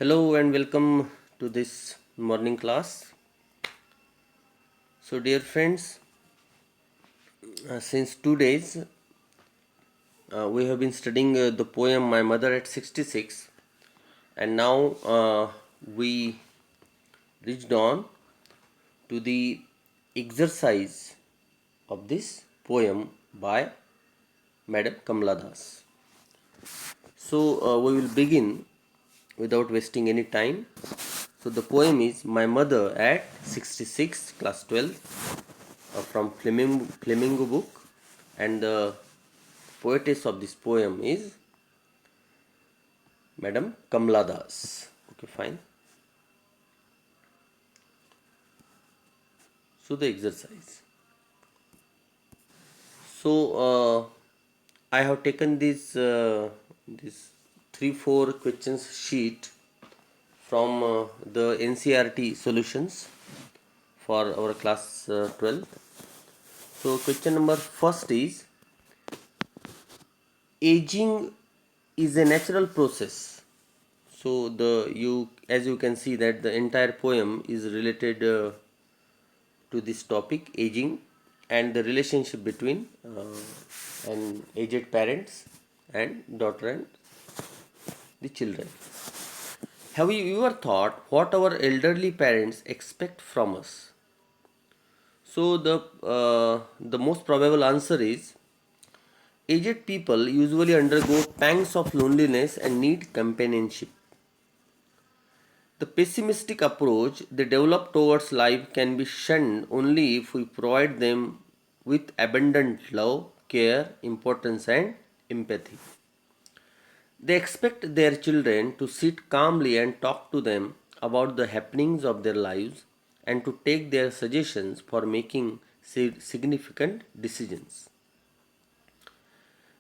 Hello and welcome to this morning class. So, dear friends, since 2 days we have been studying the poem My Mother at 66, and now we reached on to the exercise of this poem by Madam Kamala Das. So, we will begin without wasting any time. So, the poem is My Mother at 66, class 12, from Flamingo book, and the poetess of this poem is Madam Kamala Das. Okay, fine. So the exercise. So I have taken this 3-4 questions sheet from the NCRT solutions for our class 12. So question number first is, aging is a natural process. So as you can see that the entire poem is related to this topic, aging, and the relationship between an aged parents and daughter and the children. Have you ever thought what our elderly parents expect from us? So the most probable answer is, aged people usually undergo pangs of loneliness and need companionship. The pessimistic approach they develop towards life can be shunned only if we provide them with abundant love, care, importance, and empathy. They expect their children to sit calmly and talk to them about the happenings of their lives and to take their suggestions for making significant decisions.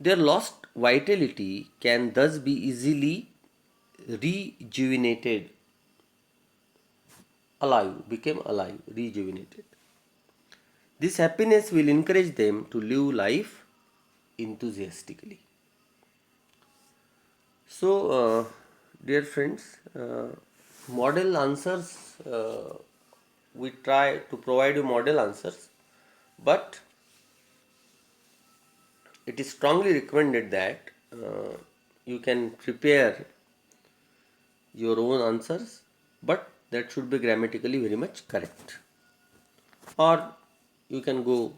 Their lost vitality can thus be easily rejuvenated, became alive, rejuvenated. This happiness will encourage them to live life enthusiastically. So, dear friends, model answers, we try to provide you model answers, but it is strongly recommended that you can prepare your own answers, but that should be grammatically very much correct. Or you can go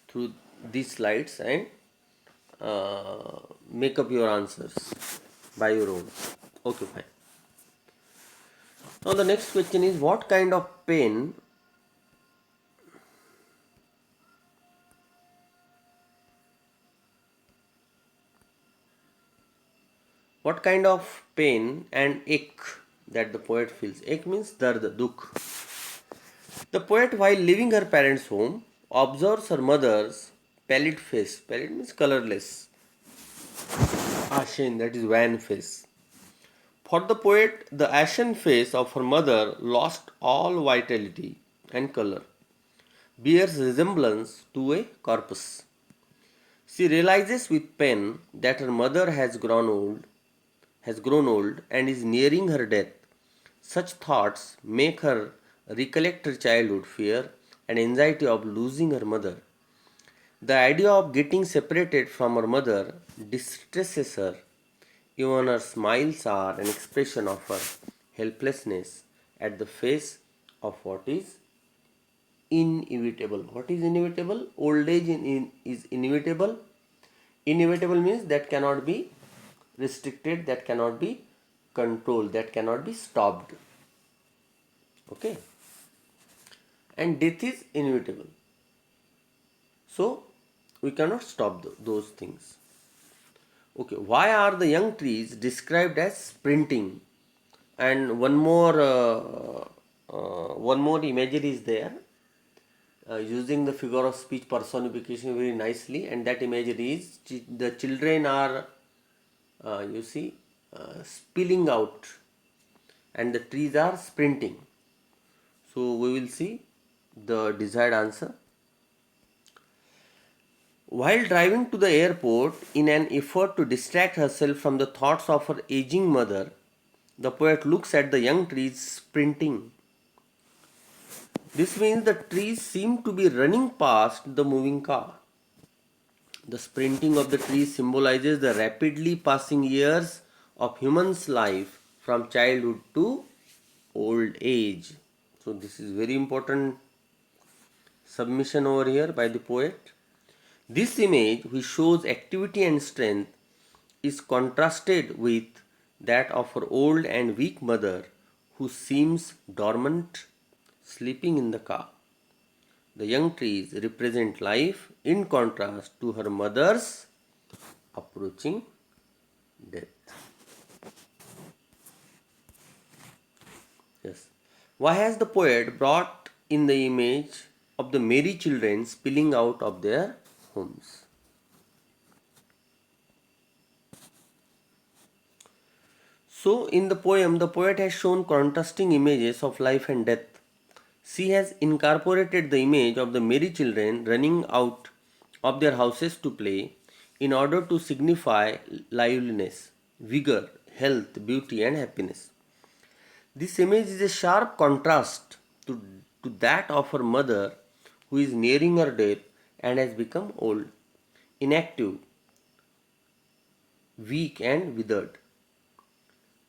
through these slides and make up your answers by your own. Okay, fine. Now the next question is, what kind of pain and ache that the poet feels? Ache means dard, dukh. The poet, while leaving her parents' home, observes her mother's pallid face. Pallid means colorless. Ashen, that is wan face. For the poet, the ashen face of her mother lost all vitality and color, bears resemblance to a corpse. She realizes with pain that her mother has grown old and is nearing her death. Such thoughts make her recollect her childhood fear and anxiety of losing her mother. The idea of getting separated from her mother distresses her. Even her smiles are an expression of her helplessness at the face of what is inevitable. What is inevitable? Old age is inevitable. Inevitable means that cannot be restricted, that cannot be controlled, that cannot be stopped. Okay. And death is inevitable. So we cannot stop those things. Okay. Why are the young trees described as sprinting? And one more imagery is there, using the figure of speech personification very nicely, and that imagery is the children are spilling out and the trees are sprinting. So we will see the desired answer. While driving to the airport in an effort to distract herself from the thoughts of her aging mother, the poet looks at the young trees sprinting. This means the trees seem to be running past the moving car. The sprinting of the trees symbolizes the rapidly passing years of human's life from childhood to old age. So this is very important submission over here by the poet. This image, which shows activity and strength, is contrasted with that of her old and weak mother, who seems dormant, sleeping in the car. The young trees represent life in contrast to her mother's approaching death. Yes. Why has the poet brought in the image of the merry children spilling out of their homes? So, in the poem, the poet has shown contrasting images of life and death. She has incorporated the image of the merry children running out of their houses to play in order to signify liveliness, vigor, health, beauty, and happiness. This image is a sharp contrast to that of her mother, who is nearing her death and has become old, inactive, weak, and withered.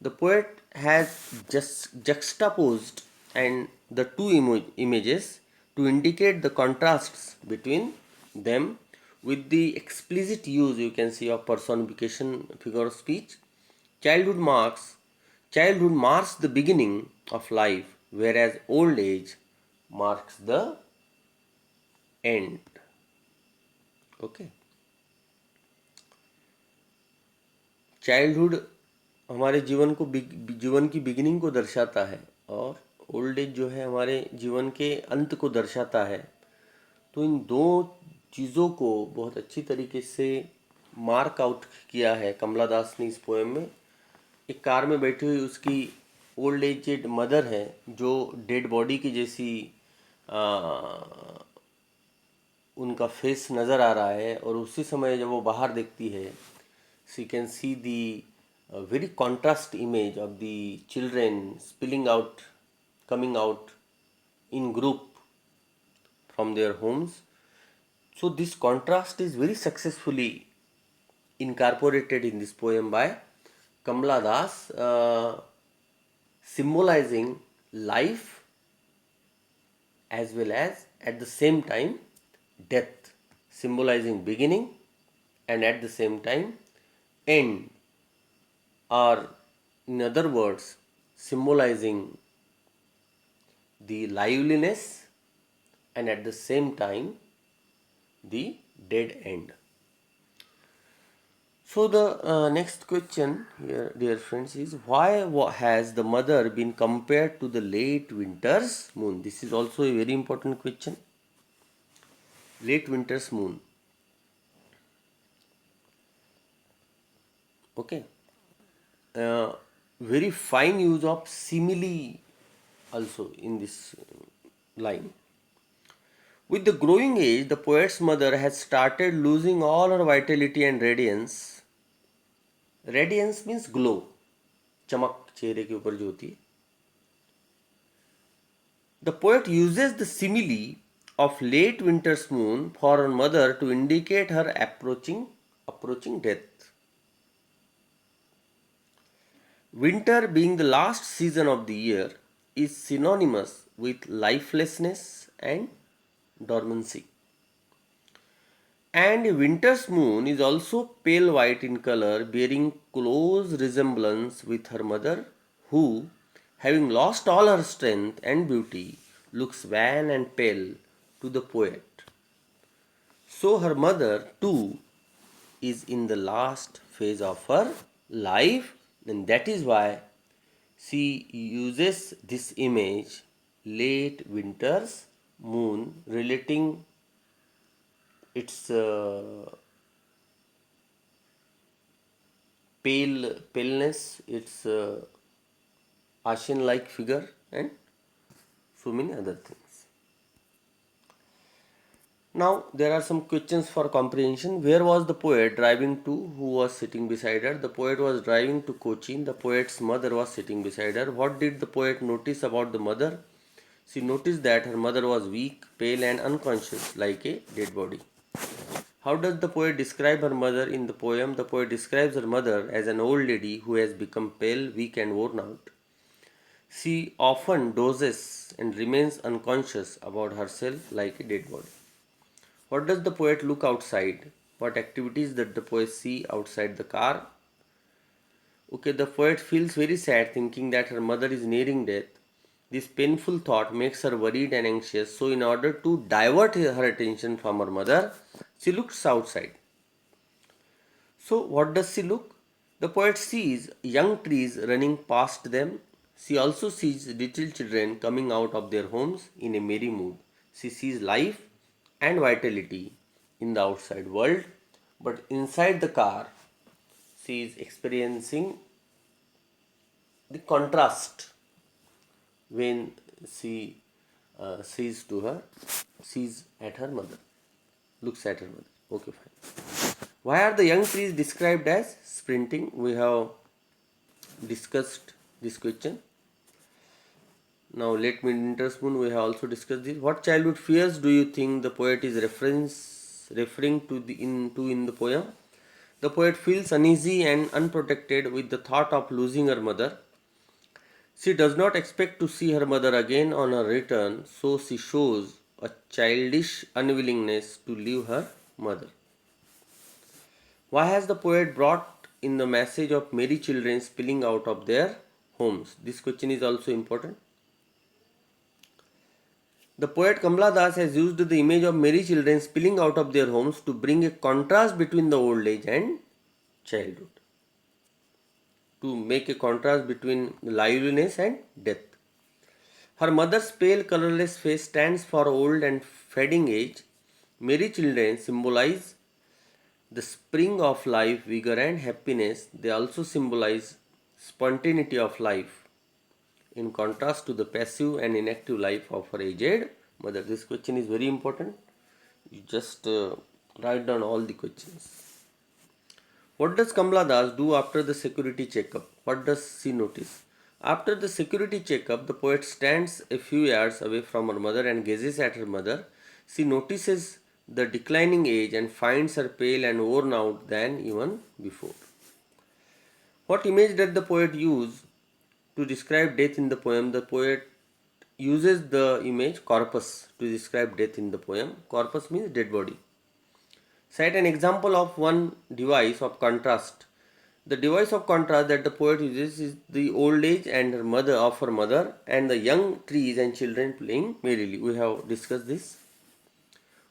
The poet has just juxtaposed and the two images to indicate the contrasts between them with the explicit use, you can see, of personification figure of speech. Childhood marks childhood marks the beginning of life, whereas old age marks the end. Okay. Childhood हमारे जीवन की beginning को दर्शाता है और old age जो है हमारे जीवन के अंत को दर्शाता है। तो इन दो चीज़ों को बहुत अच्छी तरीके से मार्क आउट किया है कमला दास ने इस पोएम में। एक कार में बैठी हुई उसकी ओल्ड एजेड मदर है जो डेड बॉडी की जैसी उनका फेस नज़र आ रहा है, और उसी समय जब वो बाहर देखती है, she can see the very contrast image of the children spilling out, coming out in group from their homes. So this contrast is very successfully incorporated in this poem by Kamala Das, symbolizing life as well as at the same time death, symbolizing beginning and at the same time end, or in other words, symbolizing the liveliness and at the same time the dead end. So the next question here, dear friends, is why has the mother been compared to the late winter's moon? This is also a very important question. Late winter's moon. Okay. Very fine use of simile also in this line. With the growing age, the poet's mother has started losing all her vitality and radiance. Radiance means glow, चमक चेहरे के ऊपर जो होती है. The poet uses the simile of late winter's moon for her mother to indicate her approaching death. Winter, being the last season of the year, is synonymous with lifelessness and dormancy. And a winter's moon is also pale white in color, bearing close resemblance with her mother, who, having lost all her strength and beauty, looks wan and pale to the poet. So her mother too is in the last phase of her life, and that is why she uses this image, late winter's moon, relating its paleness, its ashen-like figure, and so many other things. Now there are some questions for comprehension. Where was the poet driving to? Who was sitting beside her? The poet was driving to Cochin. The poet's mother was sitting beside her. What did the poet notice about the mother? She noticed that her mother was weak, pale and unconscious, like a dead body. How does the poet describe her mother in the poem? The poet describes her mother as an old lady who has become pale, weak and worn out. She often dozes and remains unconscious about herself like a dead body. What does the poet look outside? What activities does the poet see outside the car? Okay, the poet feels very sad thinking that her mother is nearing death. This painful thought makes her worried and anxious, so in order to divert her attention from her mother, she looks outside. So, what does she look? The poet sees young trees running past them. She also sees little children coming out of their homes in a merry mood. She sees life and vitality in the outside world, but inside the car, she is experiencing the contrast when she sees at her mother, looks at her mother. Okay, fine. Why are the young trees described as sprinting? We have discussed this question. Now let me interspoon. We have also discussed this. What childhood fears do you think the poet is referring to in the poem? The poet feels uneasy and unprotected with the thought of losing her mother. She does not expect to see her mother again on her return, so she shows a childish unwillingness to leave her mother. Why has the poet brought in the message of merry children spilling out of their homes? This question is also important. The poet Kamala Das has used the image of merry children spilling out of their homes to bring a contrast between the old age and childhood, to make a contrast between liveliness and death. Her mother's pale, colorless face stands for old and fading age. Merry children symbolize the spring of life, vigor, and happiness. They also symbolize spontaneity of life, in contrast to the passive and inactive life of her aged mother. This question is very important. You just write down all the questions. What does Kamala Das do after the security checkup? What does she notice? After the security checkup, the poet stands a few yards away from her mother and gazes at her mother. She notices the declining age and finds her pale and worn out than even before. What image did the poet use to describe death in the poem? The poet uses the image corpus to describe death in the poem. Corpus means dead body. Cite an example of one device of contrast. The device of contrast that the poet uses is the old age and her mother and the young trees and children playing merrily. We have discussed this.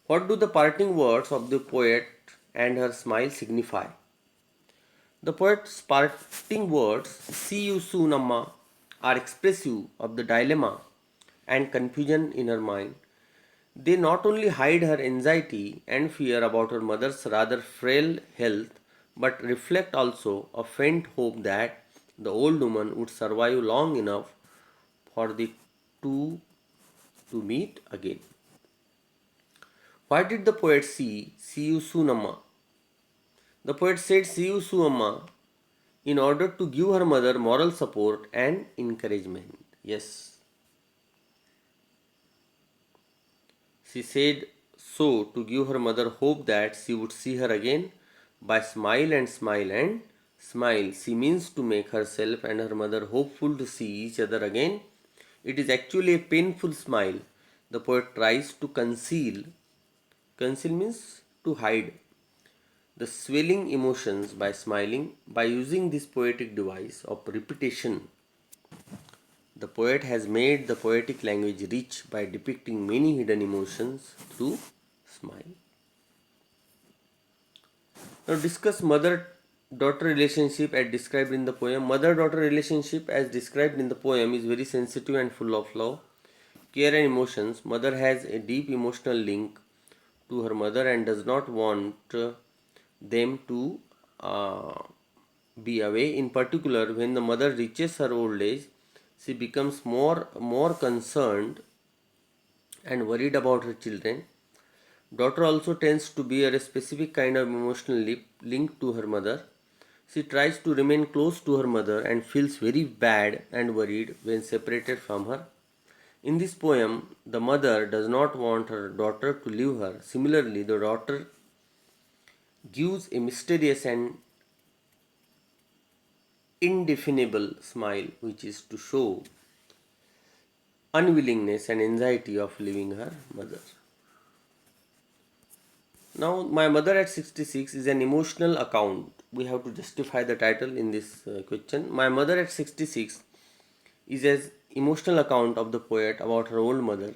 What do the parting words of the poet and her smile signify? The poet's parting words, "See you soon, Amma," are expressive of the dilemma and confusion in her mind. They not only hide her anxiety and fear about her mother's rather frail health, but reflect also a faint hope that the old woman would survive long enough for the two to meet again. Why did the poet see you soon, Amma? The poet said, "See you soon, Amma," in order to give her mother moral support and encouragement. Yes, she said so to give her mother hope that she would see her again. By smile and smile and smile, she means to make herself and her mother hopeful to see each other again. It is actually a painful smile the poet tries to conceal. Conceal means to hide the swelling emotions by smiling. By using this poetic device of repetition, the poet has made the poetic language rich by depicting many hidden emotions through smile. Now discuss mother-daughter relationship as described in the poem. Mother-daughter relationship as described in the poem is very sensitive and full of love, care and emotions. Mother has a deep emotional link to her mother and does not want them to be away. In particular, when the mother reaches her old age, she becomes more concerned and worried about her children. Daughter also tends to bear a specific kind of emotional link to her mother. She tries to remain close to her mother and feels very bad and worried when separated from her. In this poem, the mother does not want her daughter to leave her. Similarly, the daughter gives a mysterious and indefinable smile, which is to show unwillingness and anxiety of leaving her mother. Now, My Mother at 66 is an emotional account. We have to justify the title in this question. My Mother at 66 is an emotional account of the poet about her old mother.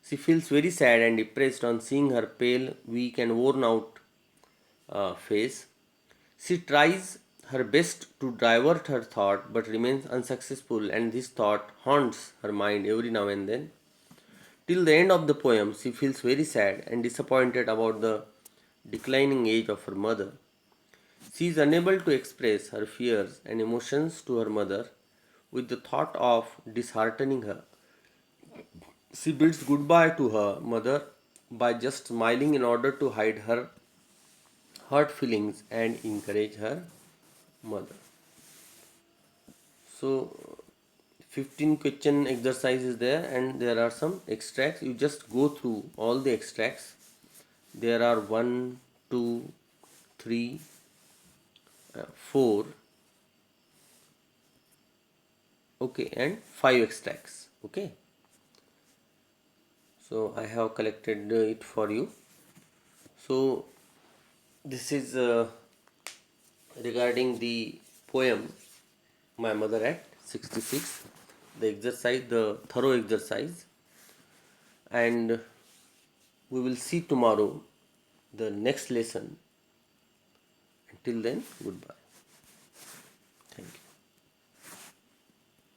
She feels very sad and depressed on seeing her pale, weak, and worn out face. She tries her best to divert her thought but remains unsuccessful, and this thought haunts her mind every now and then. Till the end of the poem, she feels very sad and disappointed about the declining age of her mother. She is unable to express her fears and emotions to her mother with the thought of disheartening her. She bids goodbye to her mother by just smiling in order to hide her hurt feelings and encourage her mother. So, 15 question exercise is there, and there are some extracts. You just go through all the extracts. There are 1, 2, 3, 4, okay, and 5 extracts. Okay, so I have collected it for you. So this is regarding the poem My Mother at 66, the exercise, the thorough exercise, and we will see tomorrow the next lesson. Until then, goodbye.